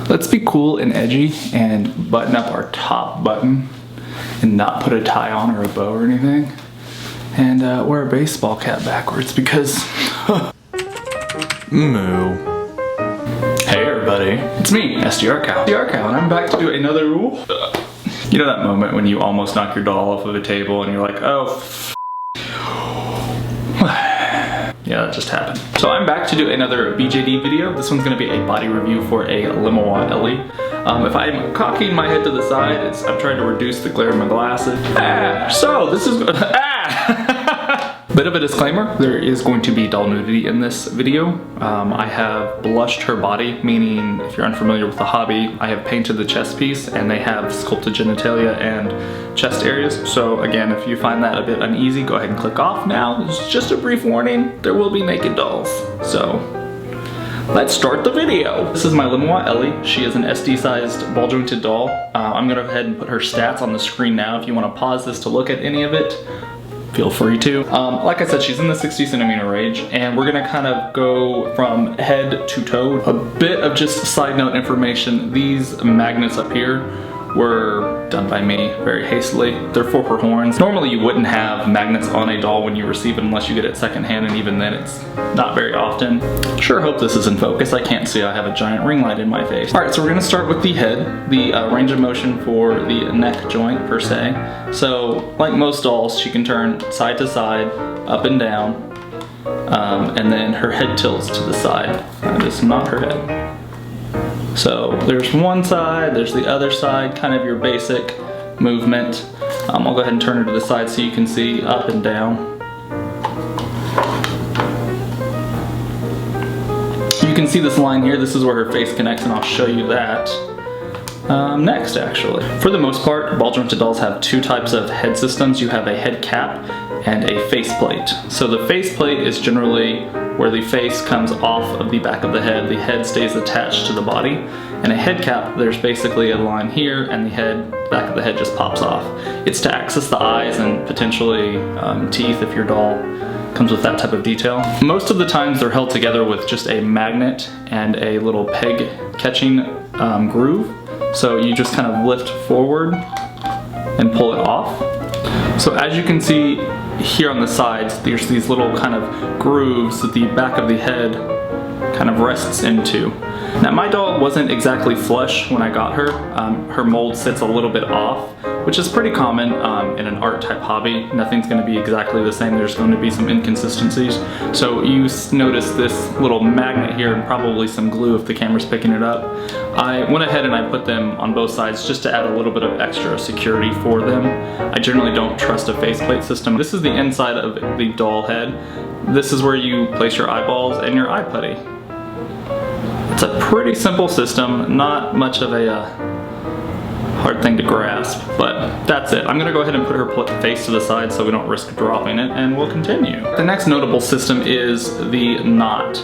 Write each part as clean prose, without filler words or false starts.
Let's be cool and edgy and button up our top button and not put a tie on or a bow or anything. And wear a baseball cap backwards because moo. Hey everybody, it's me, SDR Cow, and I'm back to do another rule. You know that moment when you almost knock your doll off of a table and you're like, oh, yeah, that just happened. So I'm back to do another BJD video. This one's gonna be a body review for a Limhwa Ellie. If I'm cocking my head to the side, I'm trying to reduce the glare of my glasses. So this is, Bit of a disclaimer, there is going to be doll nudity in this video. I have blushed her body, meaning if you're unfamiliar with the hobby, I have painted the chest piece and they have sculpted genitalia and chest areas. So again, if you find that a bit uneasy, go ahead and click off now. It's just a brief warning, there will be naked dolls. So let's start the video. This is my Limhwa Ellie. She is an SD-sized ball jointed doll. I'm gonna go ahead and put her stats on the screen now. If you wanna pause this to look at any of it, feel free to. Like I said, she's in the 60 centimeter range, and we're gonna kind of go from head to toe. A bit of just side note information, these magnets up here were done by me very hastily. They're for her horns. Normally you wouldn't have magnets on a doll when you receive it unless you get it secondhand, and even then it's not very often. Sure hope this is in focus. I can't see, I have a giant ring light in my face. Alright, so we're gonna start with the head, the range of motion for the neck joint per se. So like most dolls, she can turn side to side, up and down, and then her head tilts to the side. That is not her head. So there's one side, there's the other side, kind of your basic movement. I'll go ahead and turn her to the side so you can see up and down. You can see this line here, this is where her face connects, and I'll show you that next actually. For the most part, ball jointed dolls have two types of head systems. You have a head cap and a faceplate. So the faceplate is generally where the face comes off of the back of the head stays attached to the body. And a head cap, there's basically a line here and the back of the head just pops off. It's to access the eyes and potentially teeth if your doll comes with that type of detail. Most of the times they're held together with just a magnet and a little peg catching groove. So you just kind of lift forward and pull it off. So as you can see here on the sides, there's these little kind of grooves that the back of the head kind of rests into. Now my doll wasn't exactly flush when I got her. Her mold sits a little bit off, which is pretty common in an art type hobby. Nothing's going to be exactly the same. There's going to be some inconsistencies. So you notice this little magnet here and probably some glue if the camera's picking it up. I went ahead and I put them on both sides just to add a little bit of extra security for them. I generally don't trust a faceplate system. This is the inside of the doll head. This is where you place your eyeballs and your eye putty. It's a pretty simple system, not much of a hard thing to grasp, but that's it. I'm gonna go ahead and put her face to the side so we don't risk dropping it, and we'll continue. The next notable system is the knot.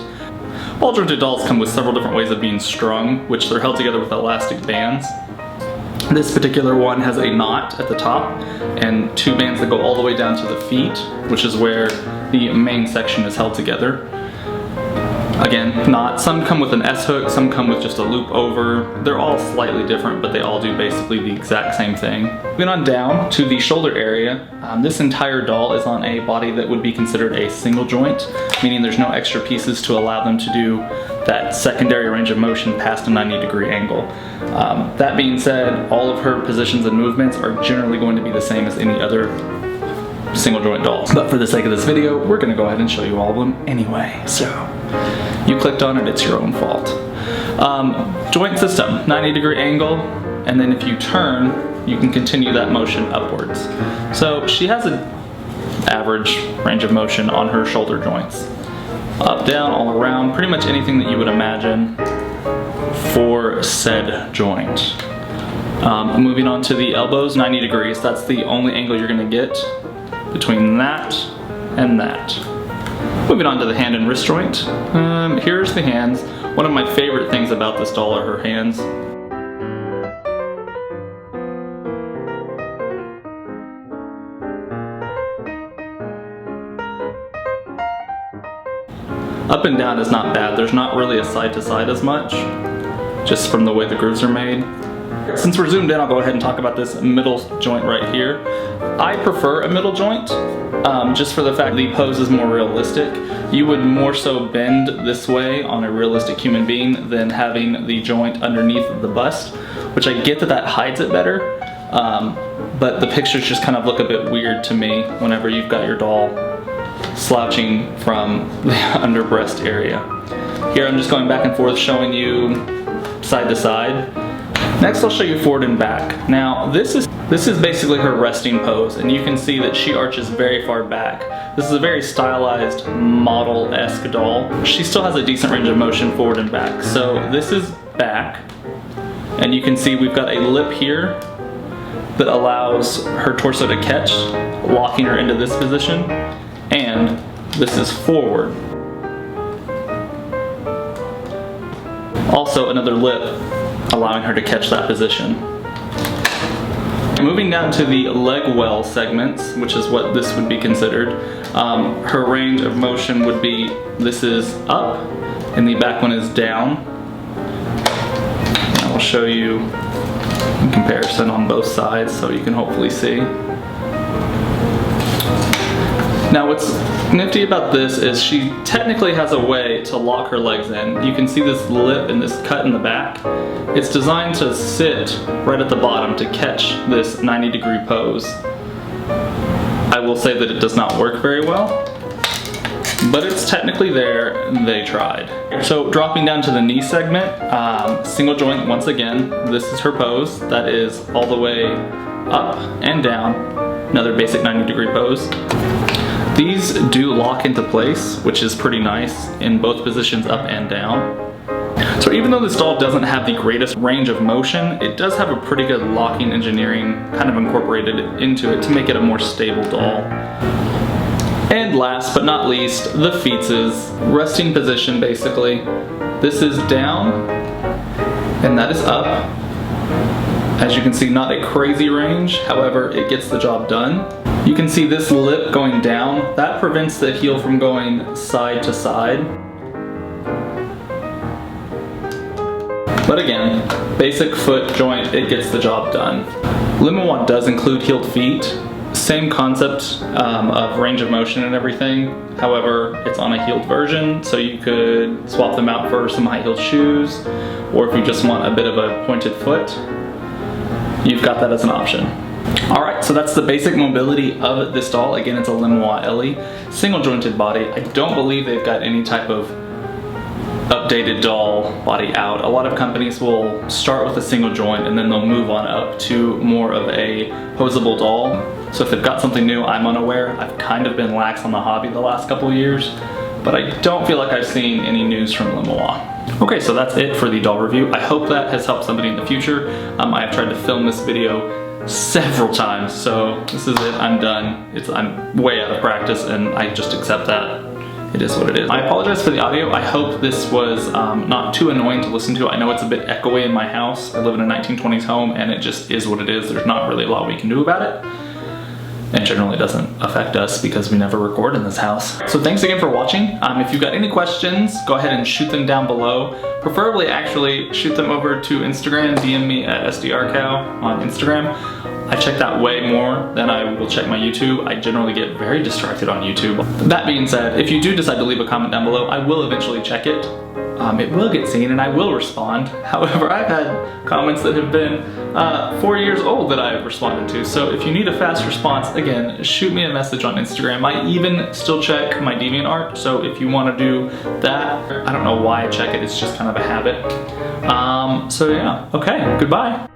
Ball jointed dolls come with several different ways of being strung, which they're held together with elastic bands. This particular one has a knot at the top and two bands that go all the way down to the feet, which is where the main section is held together. Again, knot. Some come with an S-hook, some come with just a loop over. They're all slightly different, but they all do basically the exact same thing. Moving on down to the shoulder area, this entire doll is on a body that would be considered a single joint, meaning there's no extra pieces to allow them to do that secondary range of motion past a 90-degree angle. That being said, all of her positions and movements are generally going to be the same as any other single joint dolls. But for the sake of this video, we're gonna go ahead and show you all of them anyway. So, you clicked on it, it's your own fault. Joint system, 90-degree angle, and then if you turn, you can continue that motion upwards. So she has an average range of motion on her shoulder joints. Up, down, all around, pretty much anything that you would imagine for said joint. Moving on to the elbows, 90 degrees. That's the only angle you're gonna get between that and that. Moving on to the hand and wrist joint. Here's the hands. One of my favorite things about this doll are her hands. Up and down is not bad. There's not really a side to side as much. just from the way the grooves are made. Since we're zoomed in, I'll go ahead and talk about this middle joint right here. I prefer a middle joint, just for the fact the pose is more realistic. You would more so bend this way on a realistic human being than having the joint underneath the bust, which I get that hides it better, but the pictures just kind of look a bit weird to me whenever you've got your doll slouching from the under breast area. Here I'm just going back and forth showing you side to side. Next I'll show you forward and back. Now this is basically her resting pose, and you can see that she arches very far back. This is a very stylized model-esque doll. She still has a decent range of motion forward and back. So this is back, and you can see we've got a lip here that allows her torso to catch, locking her into this position, and this is forward. Also another lip allowing her to catch that position. Moving down to the leg well segments, which is what this would be considered, her range of motion would be, this is up and the back one is down. I will show you in comparison on both sides so you can hopefully see. Now what's nifty about this is she technically has a way to lock her legs in. You can see this lip and this cut in the back. It's designed to sit right at the bottom to catch this 90-degree pose. I will say that it does not work very well, but it's technically there, they tried. So dropping down to the knee segment, single joint once again, this is her pose. That is all the way up and down, another basic 90-degree pose. These do lock into place, which is pretty nice in both positions up and down. So even though this doll doesn't have the greatest range of motion, it does have a pretty good locking engineering kind of incorporated into it to make it a more stable doll. And last but not least, the feetses. Resting position basically. This is down and that is up. As you can see, not a crazy range, however, it gets the job done. You can see this lip going down. That prevents the heel from going side to side. But again, basic foot joint, it gets the job done. Limhwa does include heeled feet. Same concept of range of motion and everything. However, it's on a heeled version, so you could swap them out for some high-heeled shoes, or if you just want a bit of a pointed foot, you've got that as an option. Alright, so that's the basic mobility of this doll. Again, it's a Limhwa Ellie. Single jointed body. I don't believe they've got any type of updated doll body out. A lot of companies will start with a single joint and then they'll move on up to more of a posable doll. So if they've got something new, I'm unaware. I've kind of been lax on the hobby the last couple of years, but I don't feel like I've seen any news from Limhwa. Okay, so that's it for the doll review. I hope that has helped somebody in the future. I have tried to film this video several times, so this is it. I'm done. I'm way out of practice and I just accept that. It is what it is. I apologize for the audio. I hope this was not too annoying to listen to. I know it's a bit echoey in my house. I live in a 1920s home and it just is what it is. There's not really a lot we can do about it. It generally doesn't affect us because we never record in this house. So thanks again for watching. If you've got any questions, go ahead and shoot them down below. Preferably actually shoot them over to Instagram, DM me at SDRCow on Instagram. I check that way more than I will check my YouTube. I generally get very distracted on YouTube. That being said, if you do decide to leave a comment down below, I will eventually check it. It will get seen and I will respond. However, I've had comments that have been 4 years old that I've responded to. So if you need a fast response, again, shoot me a message on Instagram. I even still check my DeviantArt. So if you want to do that, I don't know why I check it. It's just kind of a habit. So yeah, okay, goodbye.